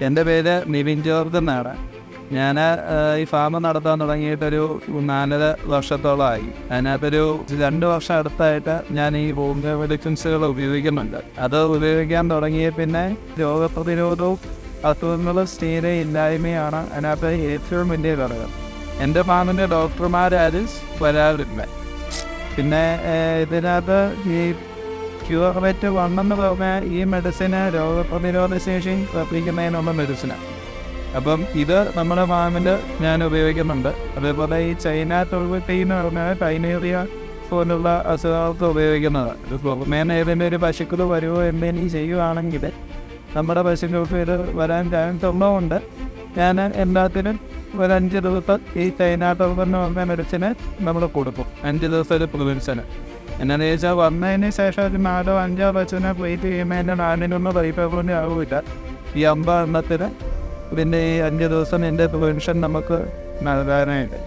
എൻ്റെ പേര് നിവിൻ ജോർജ് എന്നാണ്. ഞാൻ ഈ ഫാം നടത്താൻ തുടങ്ങിയിട്ടൊരു 4.5 വർഷത്തോളമായി. അതിനകത്തൊരു 2 വർഷം അടുത്തായിട്ട് ഞാൻ ഈ ഹോം മെഡിസിൻസുകൾ ഉപയോഗിക്കുന്നുണ്ട്. അത് ഉപയോഗിക്കാൻ തുടങ്ങിയ പിന്നെ രോഗപ്രതിരോധവും അസുഖങ്ങളും തീരെ ഇല്ലായ്മയാണ് അതിനകത്ത് ഏറ്റവും വലിയ ഘടകം. എൻ്റെ ഫാമിൻ്റെ ഡോക്ടർമാരും വരാറില്ല. പിന്നെ ഇതിനകത്ത് ഈ ക്യൂർവെറ്റ് 1 എന്ന് പറഞ്ഞാൽ ഈ മെഡിസിന് രോഗപ്രതിരോധ ശേഷി വർദ്ധിക്കുന്നതിനുള്ള മെഡിസിനാണ്. അപ്പം ഇത് നമ്മുടെ ഫാമിൽ ഞാൻ ഉപയോഗിക്കുന്നുണ്ട്. അതേപോലെ ഈ ചൈന തൊഴുവെട്ടി എന്ന് പറഞ്ഞാൽ പൈനേറിയ പോലുള്ള അസുഖങ്ങൾക്ക് ഉപയോഗിക്കുന്നത്. ഒരു പുറമേന്ന് ഏതെങ്കിലും ഒരു പശുക്കൾ വരുമോ എന്തെങ്കിലും ചെയ്യുകയാണെങ്കിൽ നമ്മുടെ പശുക്കൾക്ക് ഇത് വരാൻ ചാൻസ് ഉള്ളതുകൊണ്ട് ഞാൻ എല്ലാത്തിനും ഒരു 5 ദിവസം ഈ ചൈന തൊഴുവെന്ന് പറഞ്ഞ മെഡിസിന് നമ്മൾ കൊടുക്കും. 5 ദിവസം ഒരു പ്രിവെൻഷന്. എന്നാന്ന് ചോദിച്ചാൽ വന്നതിന് ശേഷം ഒരു 4-5 പശുവിനെ വെയിറ്റ് ചെയ്യുമ്പോൾ എൻ്റെ 4 പൈപ്പൊന്നും ആകില്ല. ഈ 50 എണ്ണത്തിന് പിന്നെ ഈ 5 ദിവസം എൻ്റെ പ്രിവെൻഷൻ നമുക്ക് നൽകാനായിട്ട്